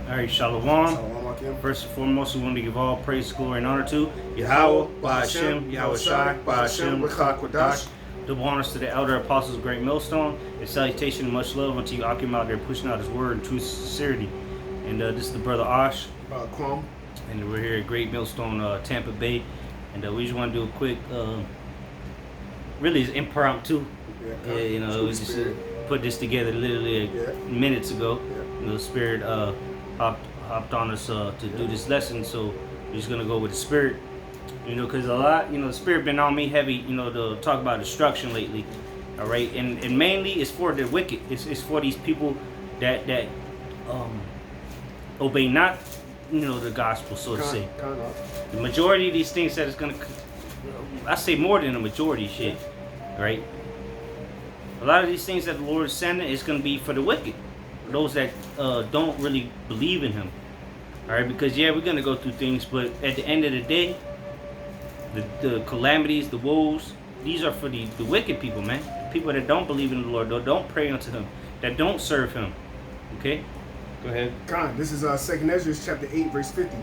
All right, Shalom. Shalom, Akim. First and foremost, we want to give all praise, glory, and honor to Yahweh, Ba'ashem, Yahweh Shai, Ba'ashem, Rechak Wadash. Double honors to the elder apostles, great millstone, and salutation and much love unto you, Akim, out there pushing out his word in true sincerity. And this is the brother Ash. Kwam. And we're here at Great Millstone, Tampa Bay. And we just want to do a quick, really it's impromptu. We just put this together literally minutes ago. The Spirit hopped on us to do this lesson, so we're just gonna go with the Spirit. Because a lot, the Spirit been on me heavy, to talk about destruction lately. All right, and mainly it's for the wicked. It's for these people that obey not, the gospel, so to say. The majority of these things that is gonna, I say more than a majority, shit, right? A lot of these things that the Lord is sending is gonna be for the wicked, those that don't really believe in Him. All right, because we're gonna go through things, but at the end of the day, the calamities, the woes, these are for the wicked people, man. The people that don't believe in the Lord, that don't pray unto Him, that don't serve Him. Okay, go ahead. This is 2 Ezra chapter 8, verse 50.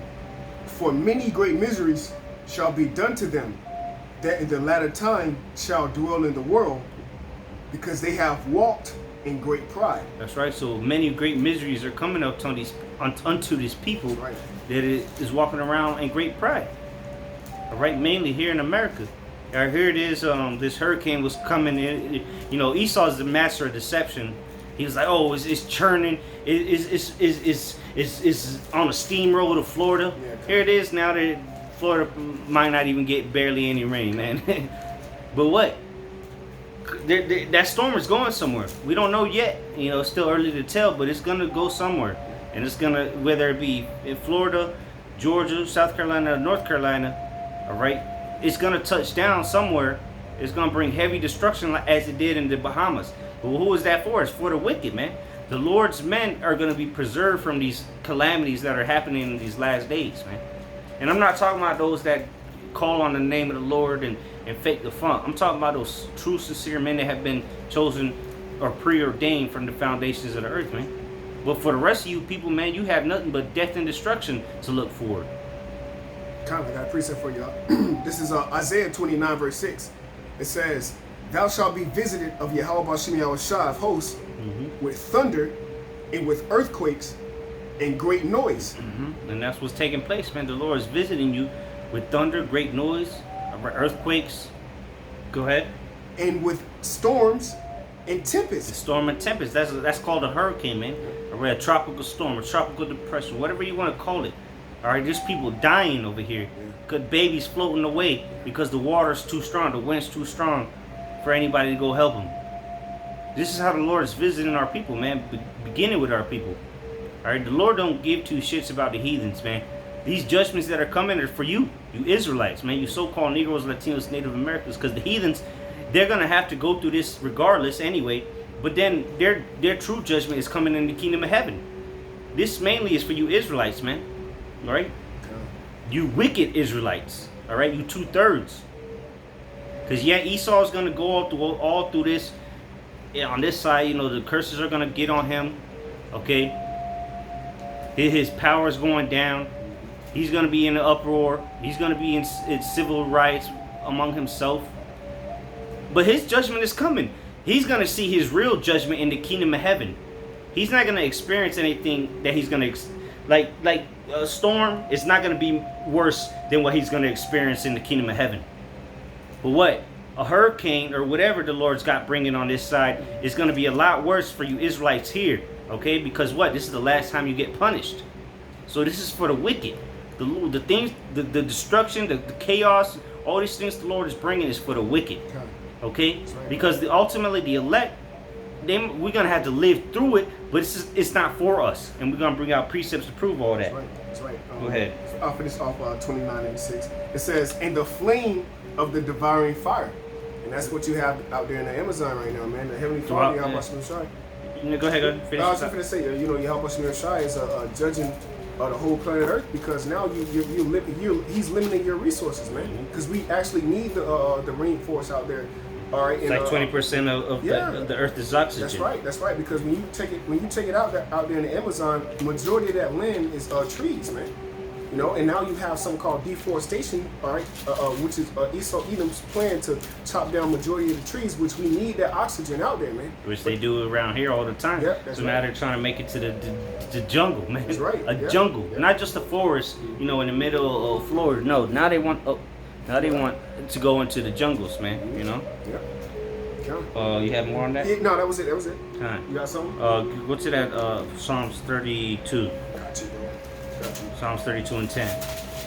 For many great miseries shall be done to them, that in the latter time shall dwell in the world, because they have walked in great pride. That's right. So many great miseries are coming up unto these people that is walking around in great pride. All right, mainly here in America. Here it is. This hurricane was coming in. Esau's the master of deception. He was like, "Oh, it's churning. It's on a steamroller to Florida." Here it is now that Florida might not even get barely any rain, man. But what? That storm is going somewhere. We don't know yet. It's still early to tell, but it's gonna go somewhere, and it's gonna, whether it be in Florida, Georgia, South Carolina, North Carolina. All right, it's gonna touch down somewhere. It's gonna bring heavy destruction, as it did in the Bahamas. But who is that for? It's for the wicked, man. The Lord's men are gonna be preserved from these calamities that are happening in these last days, man. And I'm not talking about those that call on the name of the Lord and fake the funk. I'm talking about those true, sincere men that have been chosen or preordained from the foundations of the earth, man. But for the rest of you people, man, you have nothing but death and destruction to look forward. I got a precept for y'all. This is Isaiah 29, verse 6. It says, "Thou shalt be visited of Yahweh Ba'ashem Yahweh Shai of hosts with thunder and with earthquakes and great noise." And that's what's taking place, man. The Lord is visiting you with thunder, great noise, earthquakes. Go ahead. And with storms and tempests. The storm and tempest. That's called a hurricane, man. Or a tropical storm, a tropical depression, whatever you want to call it. All right, there's people dying over here. Good babies floating away because the water's too strong, the wind's too strong for anybody to go help them. This is how the Lord is visiting our people, man. Beginning with our people. All right, the Lord don't give two shits about the heathens, man. These judgments that are coming are for you Israelites, man, you so-called Negroes, Latinos, Native Americans, because the heathens, they're gonna have to go through this regardless anyway. But then their true judgment is coming in the kingdom of heaven. This mainly is for you Israelites, man. All right, you wicked Israelites. All right, you 2/3. Because Esau is gonna go all through this. On this side, the curses are gonna get on him. Okay, his power is going down. He's going to be in an uproar. He's going to be in civil riots among himself. But his judgment is coming. He's going to see his real judgment in the kingdom of heaven. He's not going to experience anything that he's going to... Like a storm is not going to be worse than what he's going to experience in the kingdom of heaven. But what? A hurricane or whatever the Lord's got bringing on this side is going to be a lot worse for you Israelites here. Okay? Because what? This is the last time you get punished. So this is for the wicked. The things, the destruction, the chaos, all these things the Lord is bringing is for the wicked. Okay? Because ultimately the elect, we're going to have to live through it, but it's not for us. And we're going to bring out precepts to prove all that. That's right. Go ahead. I'll finish off 29 and 6. It says, "And the flame of the devouring fire." And that's what you have out there in the Amazon right now, man. The Heavenly Father, Yahweh Ba'ashem Shai. Go ahead. Finish. I was just going to say, Yahweh Ba'ashem Shai is judging the whole planet Earth, because now he's limiting your resources, man. Because we actually need the rainforest out there All right, It's like 20% of the Earth is oxygen. That's right. Because when you take it out there in the Amazon, the majority of that land is trees, man. You know, and now you have something called deforestation, all right, which is Esau Edom's plan to chop down majority of the trees, which we need that oxygen out there, man. Which they do around here all the time. Yeah, so now they're trying to make it to the jungle, man. That's right. A jungle, not just a forest, you know, in the middle of Florida. No, now they want to go into the jungles, man. You know. Yeah. You have more on that? Yeah, no, that was it. Right. You got something? Go to that Psalms 32. Got you, bro. Psalms 32 and 10.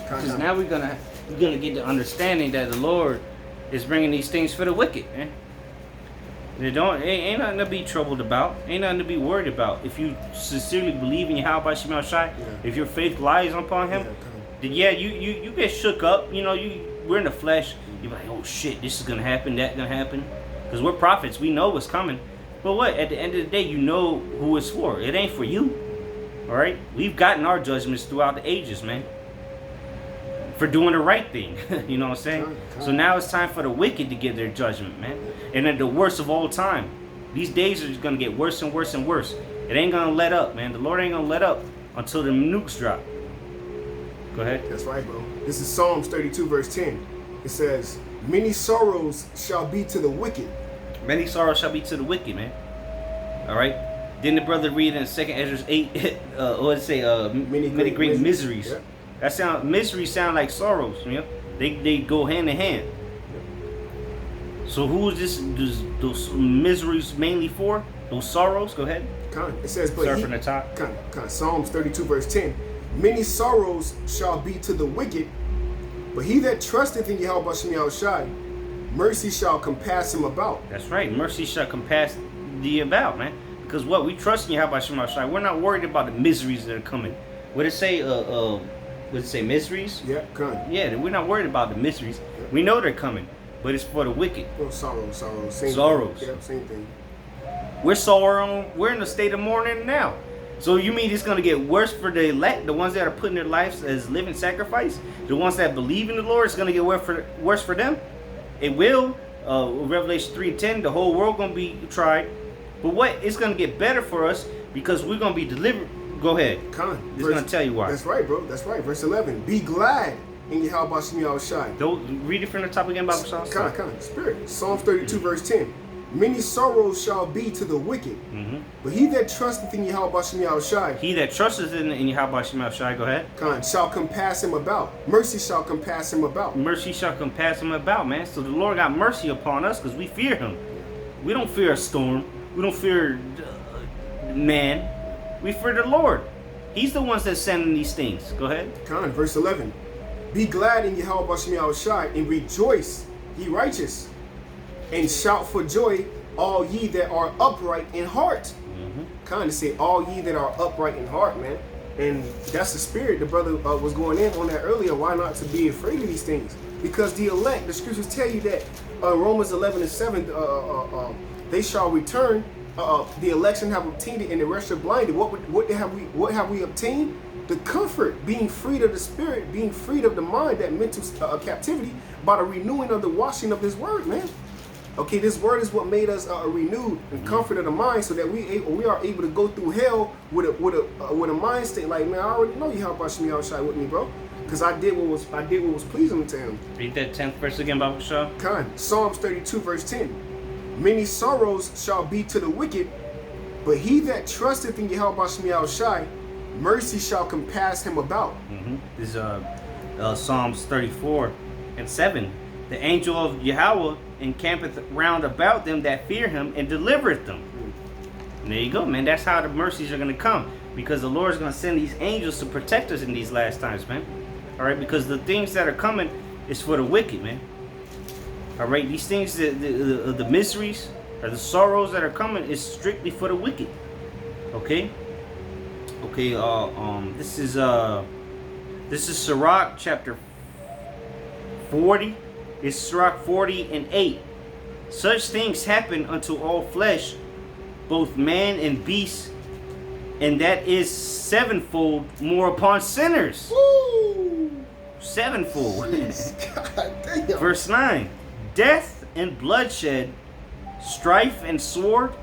Because now we're gonna get the understanding that the Lord is bringing these things for the wicked, man. Ain't nothing to be troubled about. Ain't nothing to be worried about. If you sincerely believe in Yahweh Shemel Shai, if your faith lies upon Him, then you get shook up. You know, we're in the flesh. You're like, oh shit, this is gonna happen, that gonna happen. Because we're prophets, we know what's coming. But what? At the end of the day, you know who it's for. It ain't for you. All right, we've gotten our judgments throughout the ages, man, for doing the right thing. You know what I'm saying? So now it's time for the wicked to get their judgment, man. And at the worst of all time, these days are just gonna get worse and worse and worse. It ain't gonna let up, man. The Lord ain't gonna let up until the nukes drop. Go ahead. That's right, bro. This is Psalms 32, verse 10. It says, "Many sorrows shall be to the wicked." Many sorrows shall be to the wicked, man. All right. Didn't the brother read in 2nd Ezra 8, what did it say? Many great miseries. Yeah. Miseries sound like sorrows, you know? They go hand in hand. So who is those miseries mainly for? Those sorrows? Go ahead. It says, but start from the top. Psalms 32, verse 10. "Many sorrows shall be to the wicked, but he that trusteth in Yahweh Shemel Shai, mercy shall compass him about." That's right. Mercy shall compass thee about, man. Because what? We trust in Yahweh Shemel Shai. We're not worried about the miseries that are coming. What did it say? What did it say? Miseries? Yeah, Yeah, we're not worried about the miseries. Yeah. We know they're coming, but it's for the wicked. Well, sorrows. Sorrows. Yeah, same thing. We're sorrowing. We're in a state of mourning now. So you mean it's going to get worse for the elect, the ones that are putting their lives as living sacrifice? The ones that believe in the Lord, it's going to get worse for them? It will. Revelation 3:10, the whole world going to be tried. But what? It's going to get better for us because we're going to be delivered. Go ahead. It's going to tell you why. That's right, bro. That's right. Verse 11. "Be glad in Yahweh Shemel Shai." Don't read it from the top again, Bible Psalms. Spirit. Psalms 32, verse 10. "Many sorrows shall be to the wicked, but he that trusteth in Yahweh Shemel Shai." He that trusteth in Yahweh Shemel Shai, go ahead. "Shall compass him about." Mercy shall compass him about. Mercy shall compass him about, man. So the Lord got mercy upon us because we fear Him. We don't fear a storm. We don't fear man. We fear the Lord. He's the ones that's sending these things. Go ahead. Verse 11. "Be glad in Yahweh Shemel Shai, and rejoice, ye righteous, and shout for joy, all ye that are upright in heart." To say all ye that are upright in heart, man. And that's the spirit the brother was going in on that earlier. Why not to be afraid of these things? Because the elect, the scriptures tell you that Romans 11 and 7, they shall return. The election have obtained it, and the rest are blinded. What have we obtained? The comfort, being freed of the spirit, being freed of the mind, that mental captivity, by the renewing of the washing of this word, man. Okay, this word is what made us renewed and comfort of the mind, so that we are able to go through hell with a mind state like, man, I already know you help us me outside with me, bro, because I did what was pleasing to Him. Read that 10th verse again, Bible Show. Psalms 32, verse 10. "Many sorrows shall be to the wicked, but he that trusteth in Yahweh Shemel Shai, mercy shall compass him about." This is Psalms 34 and 7. "The angel of Yahweh encampeth round about them that fear Him, and delivereth them." And there you go, man. That's how the mercies are going to come, because the Lord is going to send these angels to protect us in these last times, man. All right, because the things that are coming is for the wicked, man. All right, these things, the miseries or the sorrows that are coming is strictly for the wicked. Okay. This is Sirach chapter 40. It's Sirach 40 and 8. "Such things happen unto all flesh, both man and beast, and that is sevenfold more upon sinners." Woo! Sevenfold. God damn. Verse 9. "Death and bloodshed strife and sword,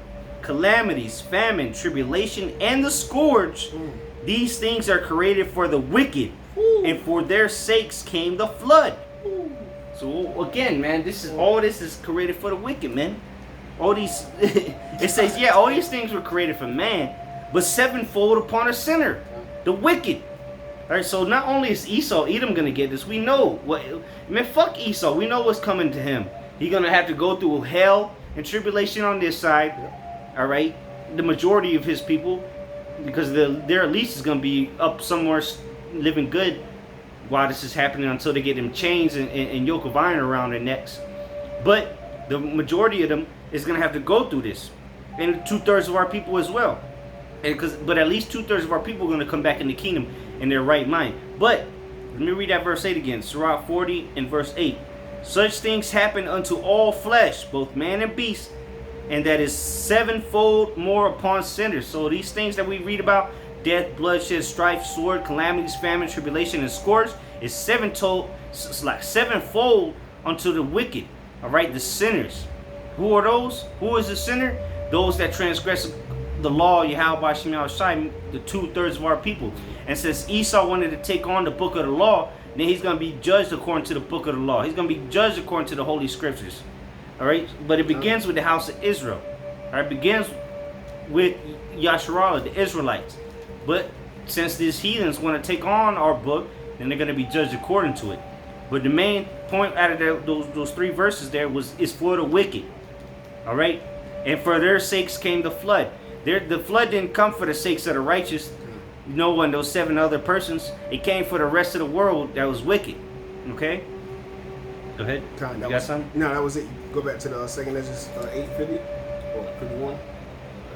calamities, famine, tribulation, and the scourge. These things are created for the wicked, and for their sakes came the flood. So again, man, all this is created for the wicked, man. All these, it says, yeah, all these things were created for man, but sevenfold upon a sinner, the wicked. All right, so not only is Edom gonna get this, we know what. Man, fuck Esau. We know what's coming to him. He's gonna have to go through hell and tribulation on this side. All right, the majority of his people, because their lease is gonna be up somewhere living good while this is happening, until they get them chains and yoke of iron around their necks. But the majority of them is gonna have to go through this, and 2/3 of our people as well. But at least 2/3 of our people are gonna come back in the kingdom in their right mind. But let me read that verse 8 again. Sirach 40 and verse 8. Such things happen unto all flesh, both man and beast, and that is sevenfold more upon sinners. So these things that we read about, death, bloodshed, strife, sword, calamities, famine, tribulation, and scourge, is sevenfold unto the wicked. All right, the sinners. Who are those? Who is the sinner? Those that transgress the law, Yahweh Shem Shai, the 2/3 of our people. And since Esau wanted to take on the book of the law, then he's going to be judged according to the book of the law. He's going to be judged according to the Holy Scriptures. All right? But it begins with the house of Israel. All right? It begins with Yasharallah, the Israelites. But since these heathens want to take on our book, then they're going to be judged according to it. But the main point out of those 3 verses there is for the wicked. All right? And for their sakes came the flood. The flood didn't come for the sakes of the righteous, Noah and those 7 other persons. It came for the rest of the world that was wicked. Okay? Go ahead. You got something? No, that was it. Go back to the second Ezra's 8:50 or 51.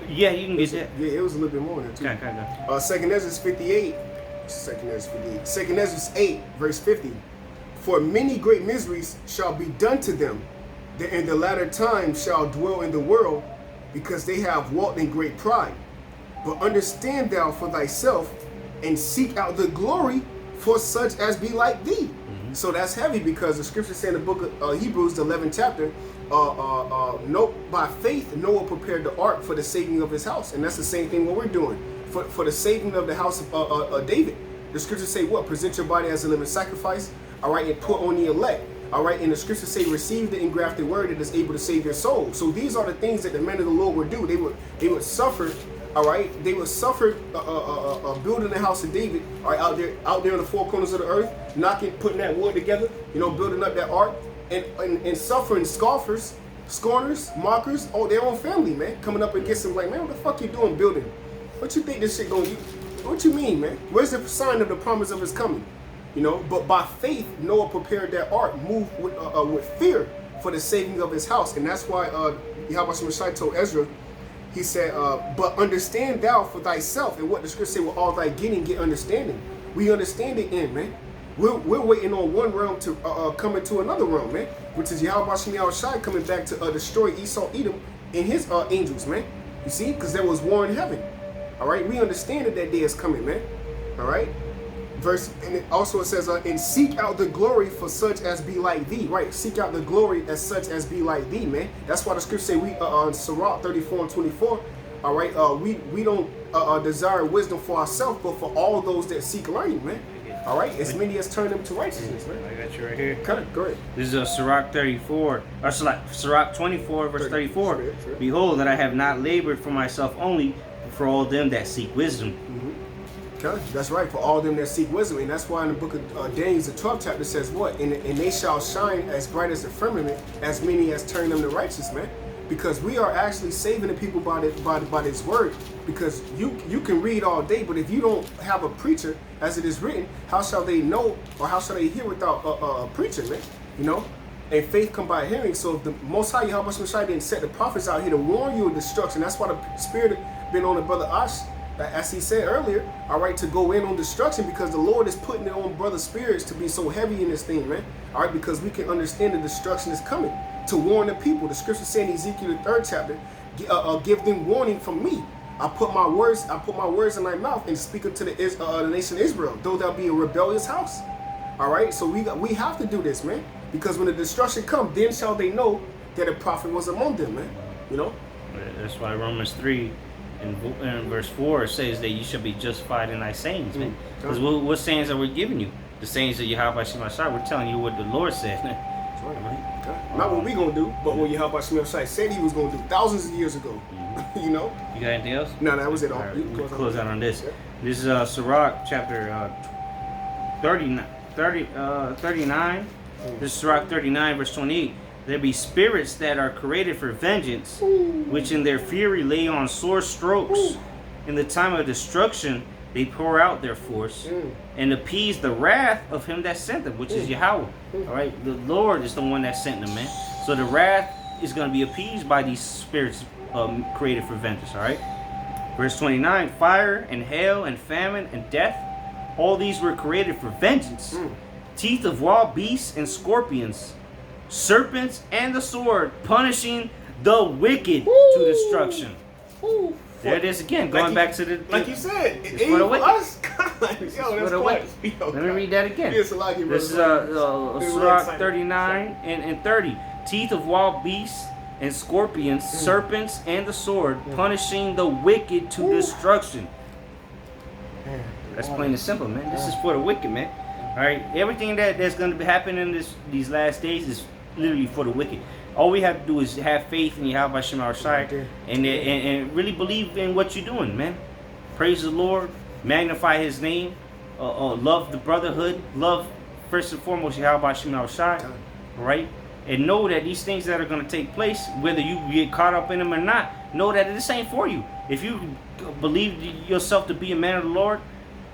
Yeah, you can get that. Yeah, it was a little bit more than that too. Okay. Second Ezra's 58. Second Ezra's 58. Second Ezra's 8, verse 50. For many great miseries shall be done to them, that in the latter time shall dwell in the world, because they have walked in great pride. But understand thou for thyself, and seek out the glory for such as be like thee. So that's heavy, because the scripture say in the book of Hebrews, the 11th chapter, by faith Noah prepared the ark for the saving of his house. And that's the same thing what we're doing for the saving of the house of David. The scriptures say what? Present your body as a living sacrifice, all right, and put on the elect. All right, and the scriptures say, receive the engrafted word that is able to save your soul. So these are the things that the men of the Lord would do. They would suffer, all right. They would suffer building the house of David, all right, out there in the 4 corners of the earth, knocking, putting that wood together, building up that ark, and suffering scoffers, scorners, mockers, their own family, man, coming up against them like, man, what the fuck you doing building? What you think this shit gonna do? What you mean, man? Where's the sign of the promise of his coming? But by faith, Noah prepared that ark, moved with fear for the saving of his house. And that's why Yahweh Shem Shai told Ezra, he said, but understand thou for thyself. And what the scripture say, with all thy getting, get understanding. We understand the end, man. We're waiting on one realm to come into another realm, man, which is Yahweh Shem Shai coming back to destroy Esau, Edom, and his angels, man. You see, because there was war in heaven. All right, we understand that day is coming, man. All right. Verse, and it also says, and seek out the glory for such as be like thee. Right, seek out the glory as such as be like thee, man. That's why the scripture say we on Sirach 34 and 24. All right, we don't desire wisdom for ourselves, but for all those that seek learning, man. All right, as many as turn them to righteousness, man. I got you right here. Go ahead. This is Sirach 34, or Sirach 24, verse 34. Sure. Behold, that I have not labored for myself only, but for all them that seek wisdom. That's right, for all them that seek wisdom. And that's why in the book of Daniel, the 12th chapter says what? And they shall shine as bright as the firmament, as many as turn them to righteous, man. Because we are actually saving the people by this word. Because you can read all day, but if you don't have a preacher, as it is written, how shall they know, or how shall they hear without a preacher, man? And faith come by hearing. So if the Most High Yahweh Shai didn't set the prophets out here to warn you of destruction, that's why the Spirit been on the brother Ash, as he said earlier, all right, to go in on destruction, because the Lord is putting it on brother spirits to be so heavy in this thing, man. All right, because we can understand the destruction is coming, to warn the people. The scripture saying in Ezekiel the 3rd chapter, give them warning from me. I put my words in thy mouth and speak unto the nation of Israel, though thou be a rebellious house. All right, so we have to do this, man, because when the destruction comes, then shall they know that a prophet was among them, man. You know? That's why Romans 3 in verse 4 says that you shall be justified in thy sayings, man. Because what sayings are we giving you? The sayings of Yahweh Shema Shai. We're telling you what the Lord said. That's right. Okay. Not what we gonna do, but what Yahweh Shema Shai said he was gonna do thousands of years ago. You know? You got anything else? No, that was it. All right, you can we'll close out on this. Yeah. This is Sirach chapter 39. This is Sirach 39 verse 28. There be spirits that are created for vengeance, which in their fury lay on sore strokes. In the time of destruction, they pour out their force and appease the wrath of him that sent them, which is Yahweh. All right, the Lord is the one that sent them, man. So the wrath is going to be appeased by these spirits created for vengeance. All right. Verse 29: fire and hail and famine and death, all these were created for vengeance. Teeth of wild beasts and scorpions, serpents and the sword, punishing the wicked to destruction. There it is again, going back to the like you said, it's for the wicked. Us. Yo, that's wicked. Let me read that again. This is Sirach 39 and 30. Teeth of wild beasts and scorpions, serpents and the sword, punishing the wicked to destruction. That's plain and simple, man. This is for the wicked, man. All right, everything that's going to be happening in these last days is literally for the wicked. All we have to do is have faith in Yahweh Shema Shai and really believe in what you're doing, man. Praise the Lord, magnify His name, love the brotherhood, love first and foremost Yahweh Shema Shai, all right? And know that these things that are going to take place, whether you get caught up in them or not, know that this ain't for you. If you believe yourself to be a man of the Lord,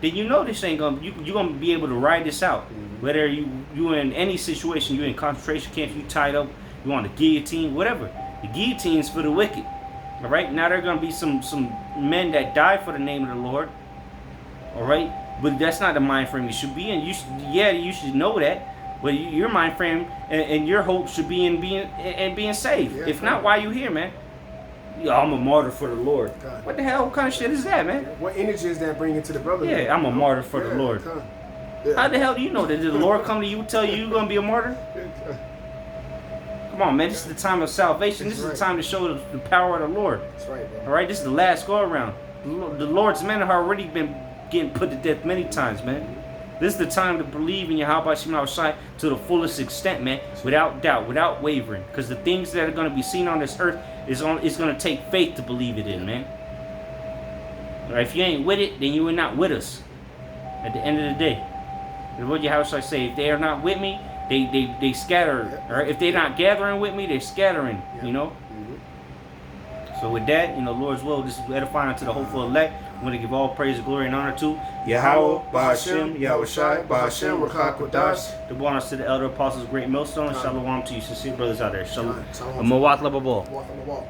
then you know this ain't gonna. You're gonna be able to ride this out. Whether you in any situation, you in concentration camps, you tied up, you on the guillotine, whatever. The guillotine's for the wicked. All right. Now there are gonna be some men that die for the name of the Lord. All right. But that's not the mind frame you should be in. You should know that. But your mind frame and your hope should be in being saved. Yeah, if not, why are you here, man? Yo, I'm a martyr for the Lord. God. What the hell kind of shit is that, man? What energy is that bringing to the brotherhood? Yeah, I'm a martyr for the Lord. Yeah. How the hell do you know that? Did the Lord come to you tell you you're going to be a martyr? Come on, man. This is the time of salvation. This is the time to show the power of the Lord. That's right, man. All right, this is the last go around. The Lord's men have already been getting put to death many times, man. This is the time to believe in Yahweh Shema Shai to the fullest extent, man, without doubt, without wavering. Because the things that are going to be seen on this earth is going to take faith to believe it in, man. All right, if you ain't with it, then you are not with us. At the end of the day, and what Yahweh Shai say? If they are not with me, they scatter. Or if they're not gathering with me, they're scattering. You know. So with that, Lord's will, this is edifying unto the hopeful elect. I'm going to give all praise, glory, and honor to Yahweh, Ba'ashem, Yahweh Shai, Ba'ashem, Rakha Kodash. The honors to the elder apostles, great millstone. Shalom to you, sincere brothers out there. Shalom. Mawat lababal.